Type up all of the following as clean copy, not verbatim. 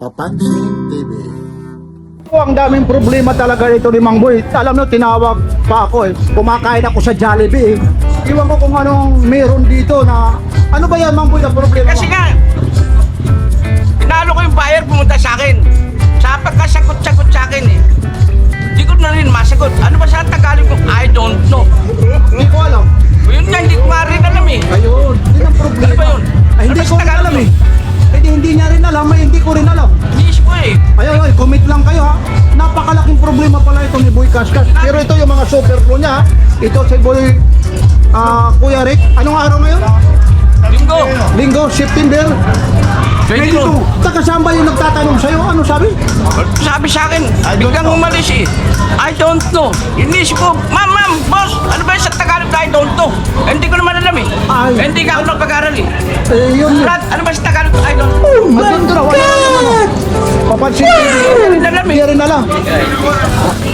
Papansin TV. Ang daming problema talaga ito ni Mang Boy. Alam mo, tinawag pa ako eh. Kumakain ako sa Jollibee eh. Iwan ko kung anong meron dito na... Ano ba yan, Mang Boy, na problema? Kasi nga, pinalo ko yung buyer pumunta sa akin. Sa pagkasagot-sagot sa akin eh. Hindi ko na rin masagot. Ano ba sa Tagalog ko? I don't know. Hindi ko alam. Yun nga, hindi ko nga rin alam eh. Ayun, yun ang problema. Ano ba yun? Ay, hindi Ano ba ko sa rin Tagalog alam yun? eh. Hindi niya rin alam, ay hindi ko rin alam. Iniisip ko eh. Ayun, ay, commit lang kayo ha. Napakalaking problema pala ito ni Boy Kaskas. Pero ito yung mga super pro niya ha. Ito si Boy Kuya Rick. Anong araw ngayon? Linggo. Linggo, September 22. 22. Kasama yung nagtatanong sa'yo. Ano sabi? Sabi sa akin, biglang umalis eh. I don't know. Iniisip ko, ma'am, boss, ano ba yung sa Tagalog na I don't know? Hindi ko naman alam eh. Ay. Hindi ka ako nagpag-aral eh. Yun. Brad, ano ba sa Tagalog na I don't know? Maganda na, wala na naman. Papansin ko. Hindi alam eh. Hindi rin alam.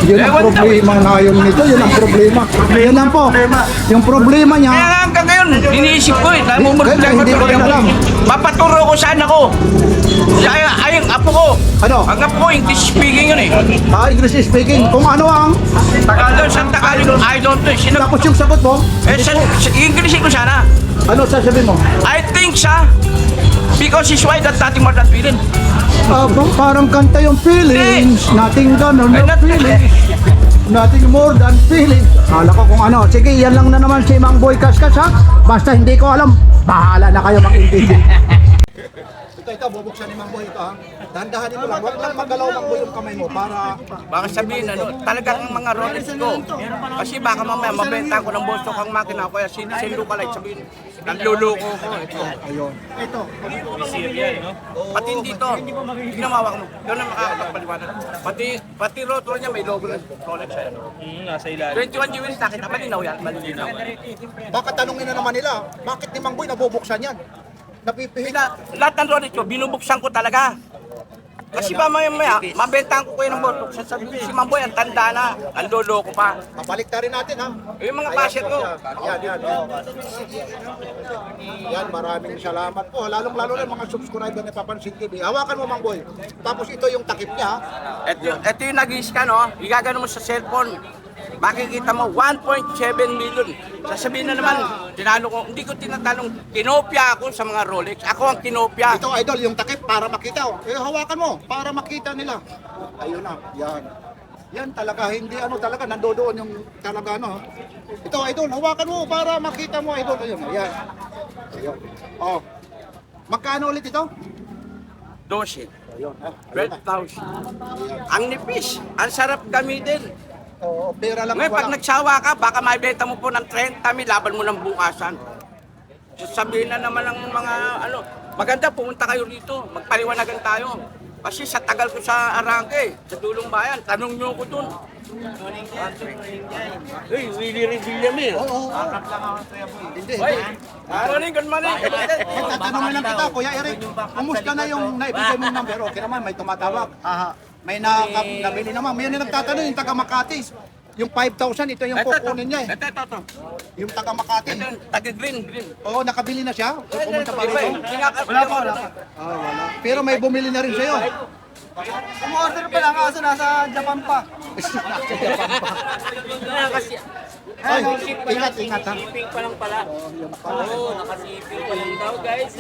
Yun ang Ewan daw eh. problema ngayon nito. Yun ang problema. Yan lang po. Yung problema niya. Kaya nga hanggang ngayon, iniisip ko eh. Dahil Kaya hindi ko rin alam. Papaturo ko saan ako. Ay, ang apo ko. Ano? Ang apo ko, English speaking yun eh. English speaking. Kung ano ang... Tagalog, sa Tagalog, I don't know. Tapos yung sagot mo, Sa English ko sana. ano sasabihin mo? I think siya. Because it's why that nothing more than feeling. Parang kanta yung feelings. Nothing done or Ay, no feelings. Nothing more than feelings. Kala ko kung ano. Sige, yan lang na naman si Mang Boy Kaskas ha. Basta hindi ko alam. Bahala na kayo mag-intindi. Ito, bubuksan ni Mang Boy ito ha. Dahan-dahanin mo lang. Huwag lang magalaw Mang Boy yung kamay mo para... Baka sabihin, talagang mga Rolex ko. Kasi baka mamaya mabenta ko ng bosto kang makina. Kaya sindo ka lang, sabihin, nanluloko ko. Ito. Ayun. Ito. Pati hindi to. Hindi na mawak mo. Doon na makakapagpaliwanag. Pati rotor niya may logo ng Rolex. Nasa ilalim. 21 jewels, nakita malinaw yan. Malinaw. Baka tanongin na naman nila, bakit ni Mang Boy nabubuksan yan? Napipihit. Lahat ng Rolex ko, binubuksan ko talaga. Kasi ba maya, mabentahan ko kayo ng boto. Sasabihin si Mamboy, ang tanda na, ang loloko pa. Mabalik na rin natin ha. Yung mga basher ko. Yan. Yan, maraming salamat po. Lalong-lalo na mga subscriber ni Papansin TV. Hawakan mo, Mang Boy. Tapos ito yung takip niya ha. Ito yung nag-i-scan, oh. Igagano mo sa cellphone. Makikita mo, 1.7 million. Sasabihin na naman, tinalo ko, hindi ko tinatanong, kinopya ako sa mga Rolex. Ako ang kinopya. Ito, idol, yung takip para makita. Hawakan mo, para makita nila. Ayun na, yan. Yan talaga, hindi ano talaga, nandoon yung talaga ano. Ito, idol, hawakan mo para makita mo, idol. Ayun, yan. Ayun. Oh. Magkano ulit ito? 12. Ayun. 12,000. Ang nipis, ang sarap gamitin. Oo, pera lang Ngayon, pag wala. nagsawa ka, baka maibenta mo po ng 30, may laban mo ng bukasan. Sasabihin na naman ng mga maganda pumunta kayo rito, magpaliwanagan tayo. Kasi sa tagal ko sa Arangke, sa Dulong Bayan, tanong nyo ko dun. Hey, Willie Revilla me. Oo. Hindi. Good morning. Tatanungin lang kita, Kuya Eric. Kumusta na yung naibigay mong number? Okay naman, may tumatawag. May nabili naman. May nagtatanong yung taga Makati. Yung 5,000, ito yung kukunin niya eh. Ito. Yung taga Makati. Ito, taga-green. Oo, nakabili na siya. So, pumunta pa rin. Wala pa. Wala. Pero may bumili na rin sa'yo. Umorder pa lang kaso nasa Japan pa. Kasi, Ay, ingat ha. shipping pa lang pala. Oo, nakasiping pa lang daw guys.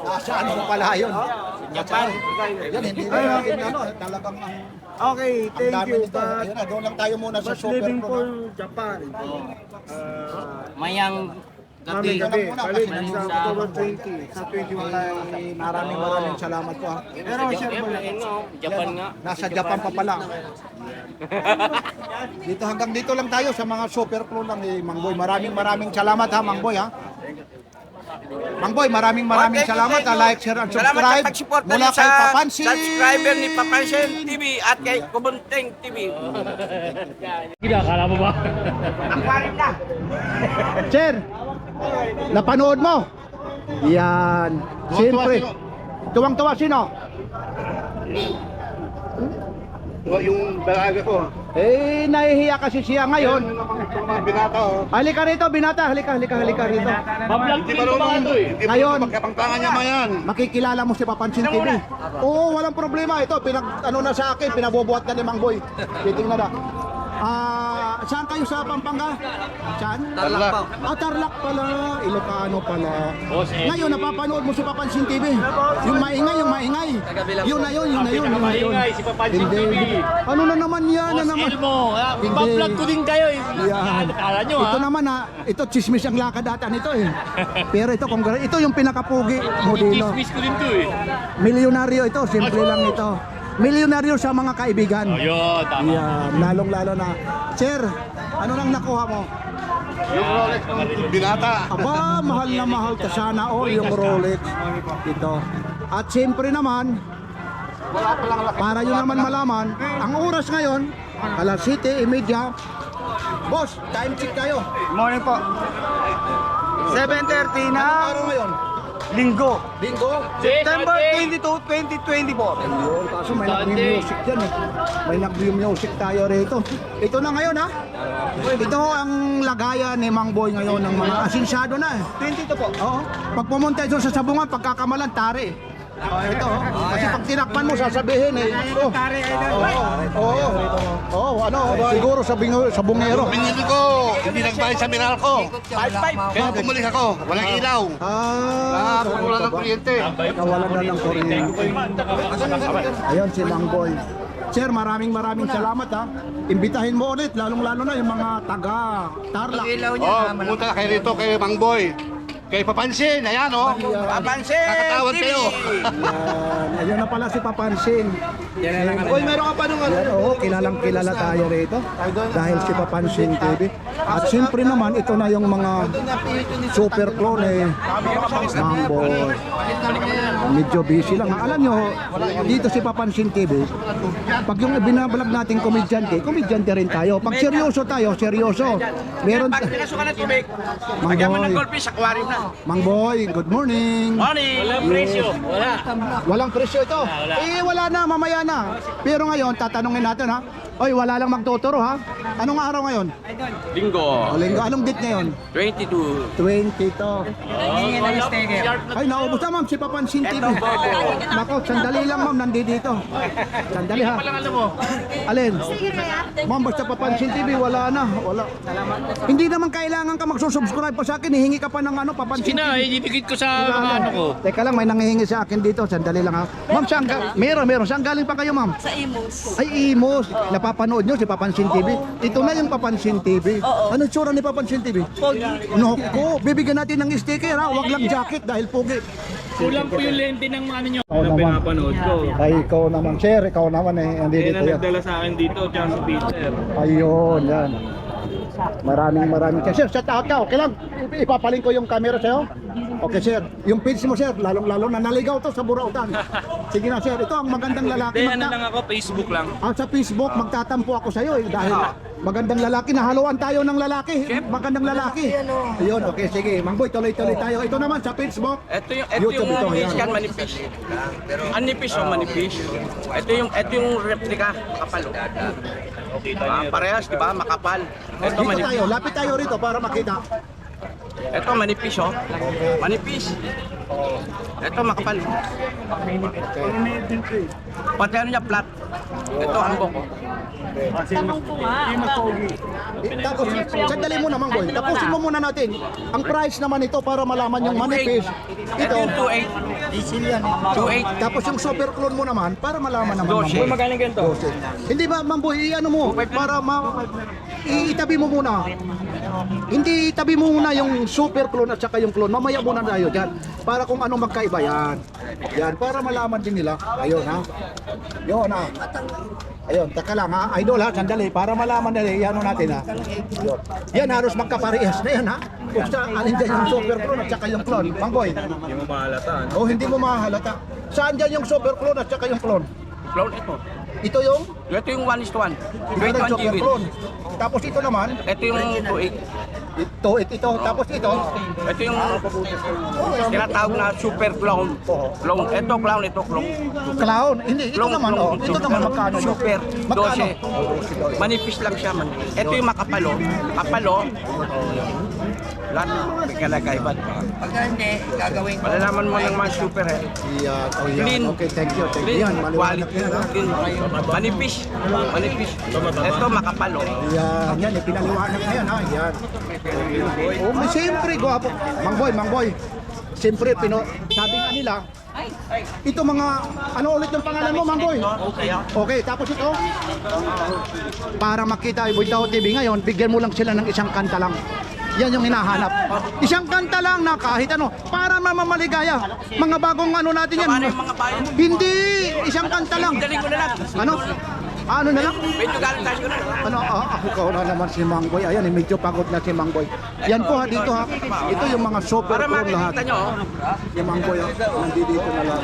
Nasa ano pala yun? Japan. Yan, hindi na natin ano. Talagang ang Okay, thank dami you. nito. Ayun na, doon lang tayo muna sa But Super living Pro. for Japan. Mayang Mami Dito gabi, lang muna balik kasi sa October 20, sa 21 tayo. Maraming salamat po ha. Pero share mo lang. Japan nga. Nasa Japan pa pala. Dito hanggang dito lang tayo sa mga Super Pro lang ni Mang Boy. Maraming salamat ha, Mang Boy ha. Mang Boy, maraming salamat ha. Like, share, and Salamat subscribe. sa pag-suporta Mula niyo kay sa Papansin. subscriber ni Papansin TV at kay Kubunteng TV. Kinakala mo ba? Aquarium na. Sir, napanood mo? Yan. Siyempre. Tuwang-tuwa sino? yung dalaga ko. Eh, nahihiya kasi siya ngayon. Binata, oh. Halika rito, binata. Halika rito. Mablog din ko mga ito eh. Ngayon, Magkapangtangan niya mayan. makikilala mo si Papansin TV. Oo, walang problema. Ito, ano na sa akin, pinabubuhat na ni Mang Boy. Titingnan na. Saan kayo sa Pampanga? Saan? Tarlac. Tarlac pala. Ilocano pala. Ngayon, napapanood mo si Papansin TV. Yung maingay. Yun na yun. Maingay, si Papansin Hindi. TV. Ano na naman yan? Boss Elmo, Hindi. mablog ko din kayo eh. Yan. Akala nyo Ito ha? naman ito chismis ang lakad ata nito eh. Pero ito yung pinakapugi modelo. Dismiss ko din to eh. Milyonaryo ito, simple lang ito. Milyonaryo sa mga kaibigan. Ayun, tama. Yan, lalong-lalo na. Sir, ano nang nakuha mo? Yung Rolex ng binata. Aba, mahal na mahal ka sana yung Rolex. Ito. At siyempre naman, para yun naman malaman, ang oras ngayon, alas 7:30. Boss, time check tayo. Morning po. 7:30 na Anong araw ngayon? Linggo. Linggo? September Sunday. 22, 2024. Ayun, kaso may nag-music dyan eh. May nag-music tayo rito. Ito na ngayon ha. Ito ang lagayan ni Mang Boy ngayon ng mga asinsyado na eh. 22 po. Oo. Pag pumunta ito sa sabungan, pagkakamalan, tari. Ito. Kasi pag tinakpan mo, sasabihin eh. Siguro sa bungero. Pinili ko, hindi nagbayad sa mineral ko. 5-5. Kaya bumalik ako, walang ilaw. Wala ng kuryente. Nawalan na ng kuryente. Ayun si Mang Boy. Sir, maraming salamat ha. Imbitahin mo ulit, lalong-lalo na yung mga taga Tarlac. Pumunta na kayo rito kay Mang Boy. Kay Papansin, ayan Papansin Kakatawad TV. kayo. Yan. Ayun na pala si Papansin. Uy, meron ka pa nung ano? Yan, oo, kilala tayo rito dahil si Papansin TV. At siyempre naman, ito na yung mga super clone eh. Mang Boy. Medyo busy lang. Alam nyo, dito si Papansin TV, pag yung binabalag natin komedyante rin tayo. Pag seryoso tayo, seryoso. Meron, Pag pinasukan ng tubig, Mang lagyan mo Boy. ng goldfish, aquarium na. Mang Boy, good morning. Morning! Walang presyo. Wala. Walang presyo ito. Wala na, mamaya na. Pero ngayon, tatanungin natin ha. Oy, wala lang magtuturo ha. Anong araw ngayon? Linggo, Linggo. Anong date ngayon? 22. 20 to. Ay, naubos na ma'am si Papansin TV. Nako, sandali lang ma'am, nandito. Sandali ha. Alin? Ma'am, basta Papansin TV, wala na. Wala. Hindi naman kailangan ka magsusubscribe pa sa akin. Hihingi ka pa ng Papansin Sina, TV. ibigit ko sa mga ano ko. Teka lang, may nangihingi sa akin dito. Sandali lang ha. Ma'am, meron. Saan galing pa kayo ma'am? Sa Imus. Ay, Imos. Napapanood nyo si Papansin TV. Ito na yung Papansin TV. Ano tsura ni Papansin TV? Pogi. Noko, bibigyan natin ng sticker ha. Huwag lang jacket dahil pogi. Kulang po yung lente ng ano nyo. Oo Na naman. pinapanood ko. Ay, ikaw naman, sir. Ikaw naman eh. Hindi Yan dito ang yan. nagdala sa akin dito, tsaka si Peter. Ayun, yan. Maraming. Sir, shout out ka. Okay lang. Ipapaling ko yung camera sa'yo. Okay, sir. Yung page mo, sir. Lalong-lalo na naligaw to sa Burautan. Sige na, sir. Ito ang magandang lalaki. Hindi, ano lang ako, Facebook lang. Sa Facebook, magtatampo ako sa iyo dahil magandang lalaki, nahaluan tayo ng lalaki. Magandang lalaki. Ayun, okay, sige. Mang Boy, tuloy-tuloy tayo. Ito naman sa Facebook. Ito yung YouTube ito, yan. yan, manipis. Manipis o manipis. Ito yung replika, makapal. Parehas, di ba? Makapal. Ito Dito manipis. tayo, lapit tayo rito para makita. Ito manipis oh. Manipis. Ito makapal. Pati ano niya flat. Ito ang buko. Tanong ko nga. Tapos, sandali muna, Mang Boy. Tapusin mo muna natin. Ang price naman ito para malaman yung manifest. Ito Ito, yung 2.8. 2.8. tapos yung super clone mo naman para malaman naman, Mang Dose. Boy. Magaling ganito. Hindi ba, Mang Boy, ano mo, para itabi mo muna. Hindi itabi mo muna yung super clone at saka yung clone. Mamaya muna tayo dyan. Para kung ano magkaiba yan. Yan, para malaman din nila. Ayun ha. Yun ha. Ayun, taka lang ha. Idol ha, sandali. Para malaman nila, yan natin ha. Yun. Yan, halos magkaparehas na yan ha. Kung sa alin dyan yung super clone at saka yung clone. Mang Boy. Hindi mo mahalata. Oh, hindi mo mahalata. Saan dyan yung super clone at saka yung clone? Clone ito. Ito yung Ito yung 1:1. ito yung 21 super GB. clone. Tapos ito naman, Ito yung 2.8. Ito. Tapos ito. Ito yung tinatawag na super clown. Clown. Ito clown, ito clown. Clown. Hindi, ito naman. Oh. Ito naman magkano? Super. Magkano? 12. Manipis lang siya. Ito yung makapalo. Kapalo. Lahat may kalagayban. Pag hindi, gagawin ko. Malalaman mo ng mga super eh. Yan. Oh, yan. Clean. Okay, thank you. Clean. Yan, maliwanag Quality. yan. Ha? Clean. Manipis. Manipis. Ito makapalo. Yan, pinaliwanag na yan. Ha? Yan. Oh, may siyempre, gwapo. Mang Boy. Siyempre, sabi nga nila, ito mga, ano ulit yung pangalan mo, Mang Boy? Okay, tapos ito, para makita Boy Tao TV ngayon, bigyan mo lang sila ng isang kanta lang. Yan yung hinahanap. Isang kanta lang na kahit ano, para mamamaligaya. Mga bagong ano natin yan. Paano yung mga bayan? Hindi, isang kanta lang. Daling ko na lang. Ano? Ano na lang? Medyo galantas ko na lang. Ano, ako ko na naman si Mang Boy. Ayan, medyo pagod na si Mang Boy. Yan po ha, dito ha. Ito yung mga super Para cool lahat. makikita nyo. Yung Mang Boy, nandito na lang.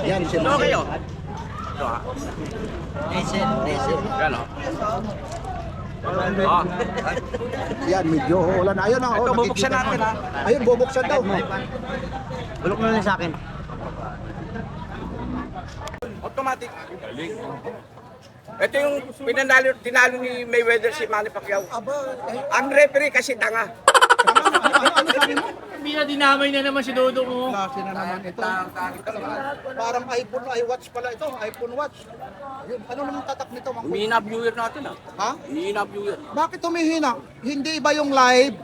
Yan si Ito Mang Boy. kayo. Ito ha. Yan o. Ah, Yan, medyo ulan. Ayun na. ito bubuksan natin ha. Ayun, bubuksan daw. Bulok na lang sa akin. Automatic. Ito yung tinalo ni Mayweather si Manny Pacquiao. Ang referee kasi tanga. Ano sabi mo? Hindi na dinamay na naman si Dodong mo. Klase na naman ito. Parang iPhone, iWatch pala ito. iPhone Watch. Yun, ano naman tatak nito, Mang Boy? Humihina viewer natin ha. Ha? Humihina viewer. Bakit humihina? Hindi ba yung live?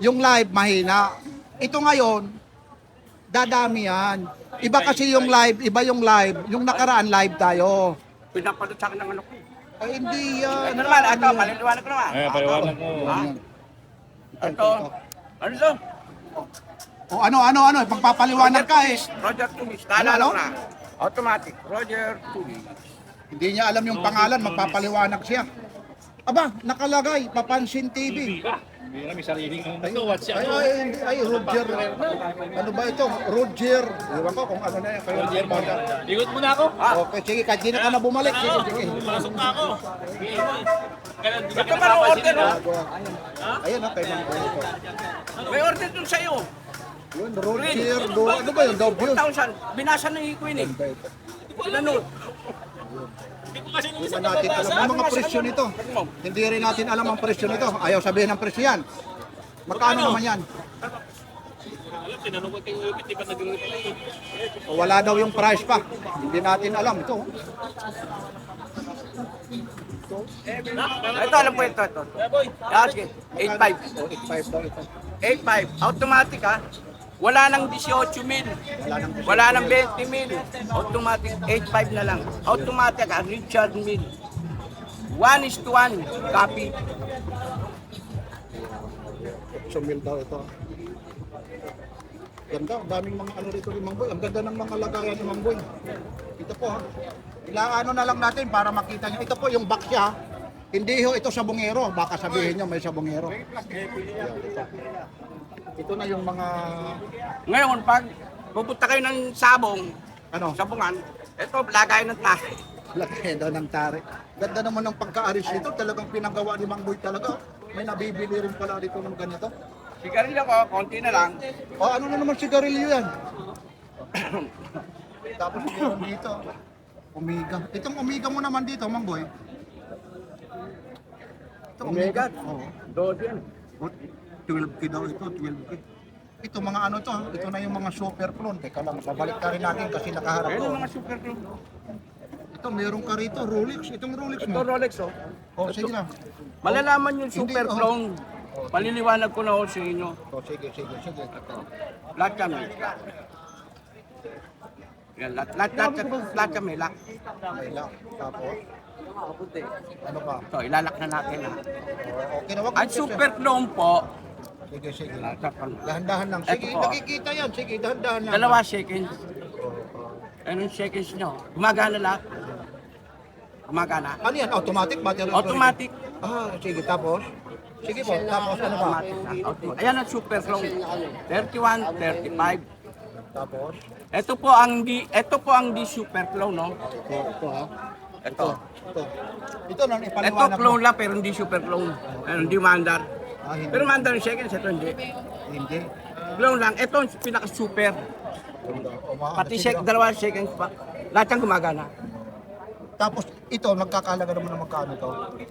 Yung live mahina. Ito ngayon, dadami yan. Iba kasi yung live, iba yung live. Yung nakaraan live tayo. Pinapalot sa akin ng ano ko. Ay, hindi yan. Ito naman, ito, paliliwanag ko naman. Paliwanag mo. Ha? Ito. Ano to? O ano, pagpapaliwanag ka eh. Roger Tulis. Ano? Naalala ko na. Automatic. Roger Tulis. Hindi niya alam yung pangalan, magpapaliwanag siya. Aba, nakalagay, Papansin TV. Hindi na may sariling watch Ay, Roger. Ano ba ito? Roger. Ewan ko kung ano na yan. Roger Banda. Ligot mo na ako. Okay, sige, kahit di na ka na bumalik. Sige, sige. Pasok na ako. Ito ba ang order? Oh? Ayun na, kay Mang Boy ito. May order dun sa'yo. Yun, Roger. Ano ba yun? Dog yun. 4,000. Binasa ng Queen eh. Pinanood. Hindi ba natin alam ang mga presyo nito? Hindi rin natin alam ang presyo nito. Ayaw sabihin ng presyo yan. Magkano naman yan? Tinanong ko kay Upit, di ba nag-reply? O, wala daw yung price pa. Hindi natin alam. Ito. Ito, alam ko ito. Yan, sige. 8.5. O, 8.5 daw ito. 8.5. Automatic ha. Wala nang 18,000. Wala nang 20,000. Automatic 8.5 na lang. Automatic ha. Richard Mill. 1:1 copy. So, mil daw ito. Ganda, ang daming mga ano rito ni Mang Boy. Ang ganda ng mga lagayan ni Mang Boy. Ito po ha. Ilaano na lang natin para makita nyo. Ito po yung box niya. Hindi ho ito sabongero. Baka sabihin nyo may sabongero. Ito na yung mga Ngayon, pag pupunta kayo ng sabong, ano, sabungan, ito, lagay ng tahe. lagay daw ng tari. Ganda naman ng pagka-aris nito. Talagang pinagawa ni Mang Boy talaga. May nabibili rin pala dito ng ganito. Sigarilyo ko, konti na lang. O ano na naman sigarilyo yan? Tapos meron dito. Omega. Itong Omega mo naman dito, Mang Boy. Ito Omega. Oo. 12 yan. 12K daw ito, 12K. Ito mga ano to, ito na yung mga super clone. Teka lang, babalik ka rin natin kasi nakaharap Ayun ko. ang mga super club. Ito, meron ka rito, Rolex. Itong Rolex Ito mo. Rolex oh. Oh, sige na. Malalaman yung super Hindi, oh. clone. Paliliwanag ko na ako sa inyo. Oh, sige. Lahat kami. Yan, lahat kami. Lahat. May lock. Tapos, ano pa? Ito, ilalak na natin ha. Okay na, wag At super clone po, Sige. Dahan. Dahan-dahan lang. Sige, Ito po. nakikita yan. Sige, dahan-dahan lang. Dalawa seconds. Anong seconds nyo? Gumagana lahat. Gumagana. Ano yan? Automatic? Battery Automatic. Ah, sige. Tapos? Sige po. Tapos ano ba? Automatic na. Automatic. Ayan ang super clone. 31, 35. Tapos? Ito po ang di super clone, no? Ito ha. Ito. Ito nang Ito ipaliwanag mo. clone lang pero hindi super clone. Ano, hindi mandar. hindi. Pero mandar yung seconds, ito hindi. Hindi. Clone lang, ito ang pinaka-super. Pati dalawang seconds pa. Lahat yung gumagana. Tapos ito, nagkakalaga naman ng magkano ito,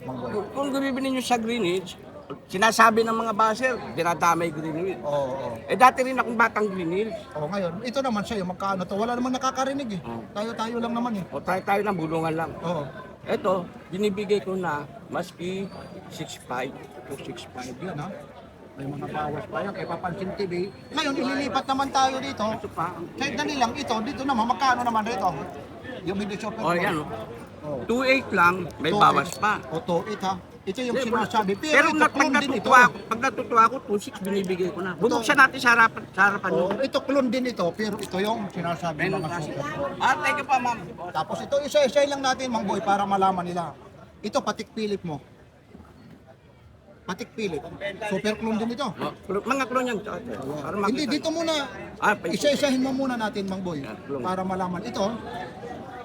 Mang Boy? Kung bibili nyo sa Greenwich, sinasabi ng mga baser, dinadamay Greenwich. Oo. Eh dati rin akong batang Greenwich. Ngayon, ito naman sa'yo, magkano to? Wala namang nakakarinig eh. Tayo-tayo lang naman eh. O tayo lang, bulungan lang. Oo. Ito, binibigay ko na maski 6.5 o 6.5. Yan ha. May mga bawas pa yan kay Papansin TV. Ngayon, ililipat naman tayo dito. Ito pa. Kaya dali lang ito, dito naman, magkano naman rito? Yung video shop. O yan o. Oh. 2.8 lang, may bawas pa. O to, ha. Ito yung sinasabi. Pero ito, pag clone din ito. natutuwa ako, 2.6 binibigay ko na. Bubuksan natin sa harapan nyo. Oh, ito clone din ito, pero ito yung sinasabi ng mga super. Thank you pa, ma'am. Tapos ito, isa-isa lang natin, Mang Boy, para malaman nila. Ito, Patik Philip mo. Patik Philip. Super clone din ito. Mga clone yan. Para makita. Hindi, dito muna. Isa-isahin mo muna natin, Mang Boy, clone. para malaman. Ito,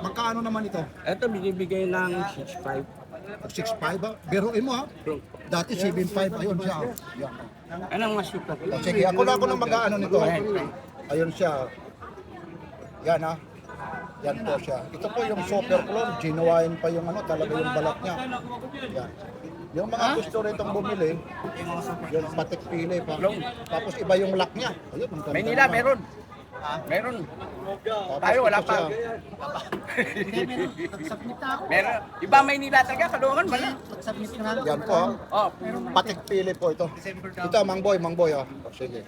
magkano naman ito? Ito binibigay ng 6.5. 6.5 ba? Biruin mo ha. Dati 7.5, ayun siya. Yan. Anong mas super? O, sige, ako na mag-aano nito. Ayun siya. Yan ha. Yan po siya. Ito po yung super clone. Ginuwain pa yung ano, talaga yung balat niya. Yan. Yung mga gusto ritong bumili, yung Patik Pili pa. Tapos iba yung lock niya. Ayun, ang ganda Maynila, naman. meron. Meron. Tapos Tayo, wala ito pa. siya. Meron. Iba Maynila talaga, Kalungan, wala. Yan po. Oh, Patik Pili po ito. Ito, Mang Boy ha. O, sige.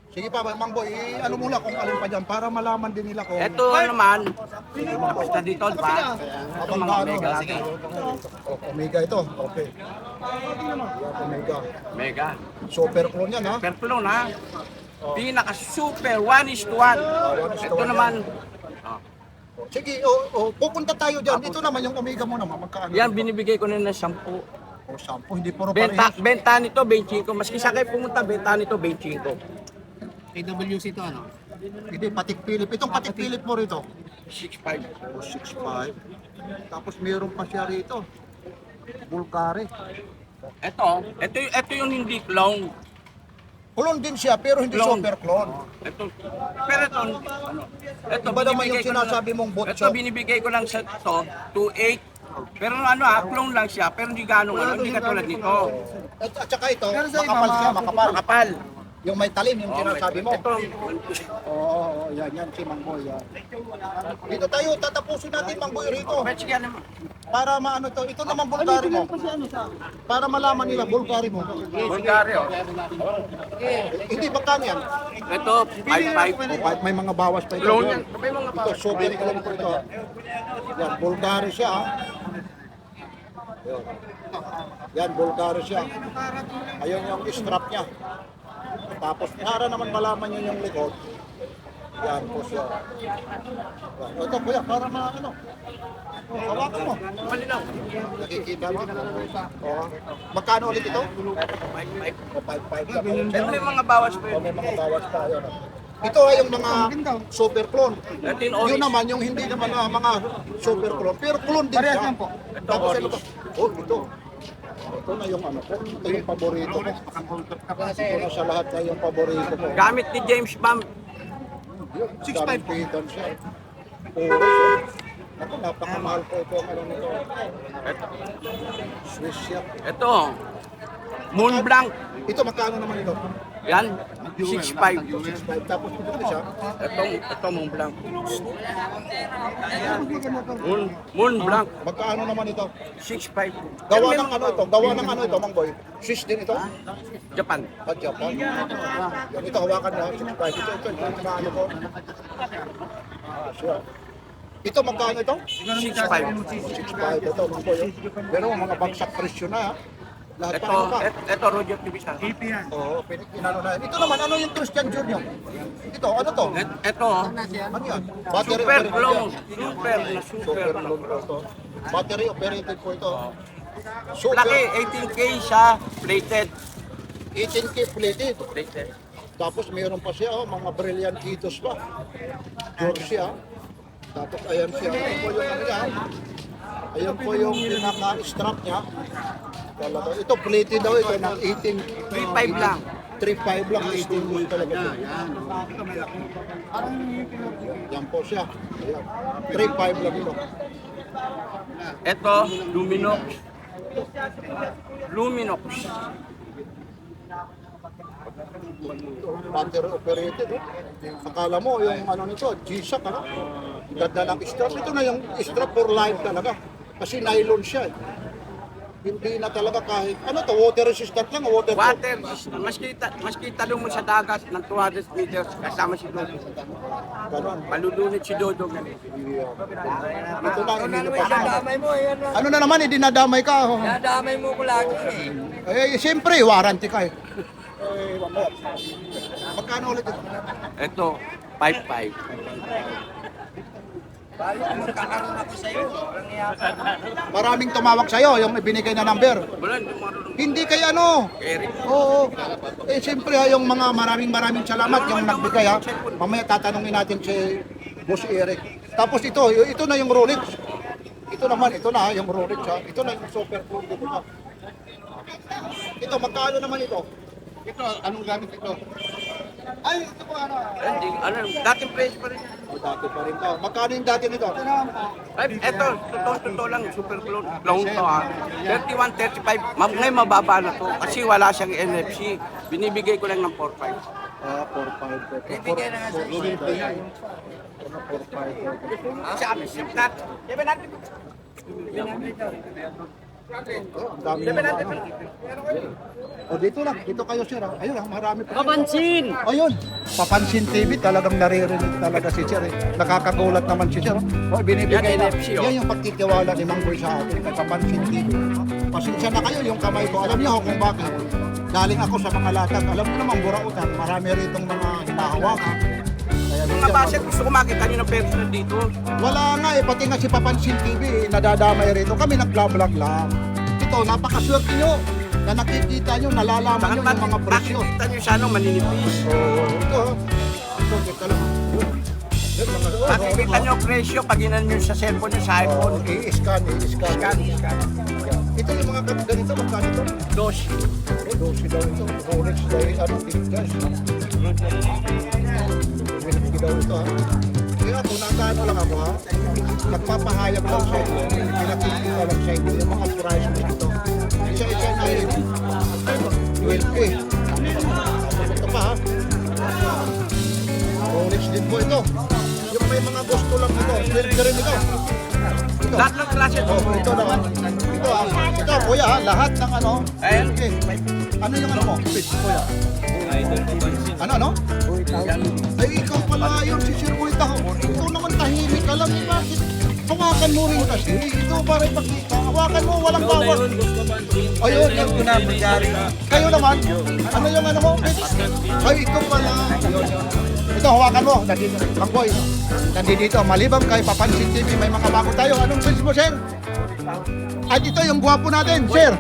Sige pa, Mang Boy, ano muna kung alin pa dyan para malaman din nila kung... ito naman. Basta dito, pa. Ito mga mega lagi. Omega ito, okay. Yan, Omega. Mega. Super clone yan ha. Perplo na. Pinaka super 1:1. Ito naman. Sige, pupunta tayo dyan. Ito naman yung Omega mo naman, magkaano? Yan binibigay ko na ng 10. O, 10, hindi puro Benta nito 25. Maski sa kayo pumunta, benta nito 25. KWC to ano? Hindi, Patik Philip. Itong Patik Philip mo rito. 6.5. O, 6.5. Tapos meron pa siya rito. Bulgari. Ito yung hindi clone. Clone din siya, pero hindi Clone. super clone. Pero ito Iba naman yung sinasabi mong botso. Ito binibigay ko lang sa ito, 2.8. Pero clone lang siya, pero hindi hindi katulad nito. At saka ito, makapal siya, makapal. Kapal. Yung may talim, yung sinasabi mo. Ito, Oo, yan si Mang Boy. Yan. Dito tayo, tatapusin natin Mang Boy rito. sige yan naman. Para maano to, ito naman Bulgari mo. Para malaman nila Bulgari mo. Bulgaria. Hindi bakano yan. Ito, 5.5. O, may mga bawas pa ito. Clone yan. May mga Ito, super clone po ito. Yan, Bulgari siya. Yan, Bulgari siya. Ayun yung strap niya. Tapos, para naman malaman nyo yung likod. Yan po siya. Yan. Ito, kuya, para ano. Hawakan mo. Malinaw. Nakikita mo? Oo. Magkano ulit ito? 5.5. O, 5.5 ka po. Pero may mga bawas pa O, yun. may mga bawas pa. Yun. Ito ay yung mga super clone. Ito yung Yun orange. naman, yung hindi naman mga super clone. Pero clone din siya. Tapos ano ba? Oh, ito. Ito na yung ano ko. Ito yung paborito ko. Ito na sa lahat na yung paborito ko. Gamit ni James Bam. 6.5 siya. Oras. Ako, napakamahal ko ito. Ano nito? Swiss siya. Ito, Moon Blanc. Ito, magkano naman ito? Yan, 6.5. 6.5. Tapos ito siya. Ito Moon Blanc. Moon Blanc, Magkano naman ito? 6.5. Gawa ng ano ito? Gawa ng ano ito, Mang Boy? Swiss din ito? Japan. At Japan. Yan, ito hawakan mo. 6.5. Ito, yung mga ano ko. Sure. Ito, magkano ito? 6.5. 6.5 ito, Mang Boy. Pero mga bagsak presyo na. Lahat pa ano pa. Ito Roger Tibisa. Oo, pinano na. Ito naman, ano yung Christian Junior? Ito, ano to? Ito, Ano yan? Battery super operated clone. yan. Super na Super super. clone po ito. Battery operated po ito. Super Laki, 18K siya, plated. 18K plated. Plated. Tapos mayroon pa siya, mga brilliant kitos pa. Jersey ah. Tapos ayan siya. Ayan po yung ano niya. Ayan po yung pinaka-strap niya. Talaga. Ito, plated daw ito ng 18. 3.5 lang. 3.5 lang, 18 mo talaga. Yan po siya. Ayan. 3.5 lang ito. Ito, Luminox. Luminox. Battery operated. Akala mo yung ano nito, G-Shock, ano? Ganda ng strap. Ito na yung strap for life talaga. Kasi nylon siya. Hindi na talaga kahit, ano to, water resistant lang, waterproof. Water, maski talong mo sa dagat ng 200 meters kasama si Dodo. Ganon. Malulunod si Dodo. Ito na, inilipas na. Ano na naman, dinadamay ka. Oh. Nadamay mo ko lagi. Eh, siyempre, warranty ka eh. Magkano ulit ito? Ito, 5.5. Maraming tumawag sa'yo, yung ibinigay na number. Wala, hindi marunong. Hindi kay ano. Eric. Oo. Eh, siyempre ha, yung mga maraming salamat yung nagbigay ha. Mamaya tatanungin natin si Boss Eric. Tapos ito na yung Rolex. Ito naman, ito na ha, yung Rolex ha. Ito na yung super cool dito ha. Ito, magkano naman ito? Ito, anong gamit ito? Ay, ito po ano. Ano, dating price pa rin. Oh, dati pa rin to. Magkano yung dati nito? Ito, totoo lang, super clone to ha. 31, 35, ngayon mababa na to kasi wala siyang NFC. Binibigay ko lang ng 4.5. Ah, 4.5. Ibigay na nga sa Sabi, sip natin. Sabi natin. Ang dami naman. O dito lang, dito kayo sir. Ayun, marami pa. Papansin! Ayun, Papansin TV, talagang naririnig talaga si sir. Nakakagulat naman si sir. O, binibigay Yan, na. NFC, oh. Yan yung pagtitiwala ni Mang Boy sa atin, kay Papansin TV. Pasensya na kayo, yung kamay ko. Alam niyo kung bakit. Galing ako sa mga latag. Alam niyo naman, burautan. Marami ritong mga hinahawakan. Kaya Mga minsan, base, gusto ko makita nyo ng personal dito. wala nga eh, pati nga si Papansin TV, nadadamay rito. Kami nag-vlog lang. Ito, napakaswerte nyo na nakikita nyo, nalalaman nyo yung mga presyo. Nakikita nyo siya, maninipis. Ito, teka lang. Yan, mga Makikita nyo ang presyo pag inan nyo sa cellphone nyo, sa iPhone. i-scan. Ito yung mga ganito, magkano ito? Dos. Dosi daw ito. Rolex daw yung ano, tigas. Pinipigi daw ito ha. Kaya ako, nakaano lang ako ha. Nagpapahayag lang sa inyo. Pinakikita lang sa inyo yung mga price nito. Isa-isa na yun. 12K. Ito pa ha. Rolex din po ito. Yung may mga gusto lang ito. Pwede rin ito. Ito. Lahat ng klase ito. Ito naman. Ito ha. Ito kuya ha. Lahat ng ano. Ayan. Okay. Ano yung ano mo? Pitch kuya. Ano? Ay, ikaw pala yun, si Sir Ulit ako. Ikaw naman tahimik ka lang. Bakit? Hawakan mo rin kasi. Ito para ipakita. Hawakan mo, walang bawat. Ayun, yung kayo naman. Ano yung ano mo? Ay, ikaw pala. Ito, hawakan mo. Nandito, Mang Boy. Nandito, malibang kay Papansin TV. May mga bago tayo. Anong page mo, Sir? At ito yung gwapo natin, Sir.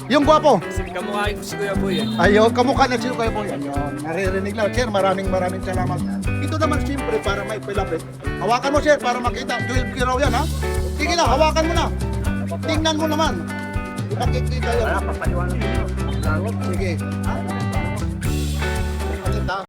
Yung gwapo. Kamukha ko si Kuya Boy eh. Ayun, kamukha na siya kayo po. Ayun, naririnig lang. Sir, maraming salamat. Ito naman siyempre para may pilapit. Hawakan mo, sir, para makita. 12 kilo yan, ha? Sige na, hawakan mo na. Tingnan mo naman. Ipakikita yan. Papaliwanag ko. Sige.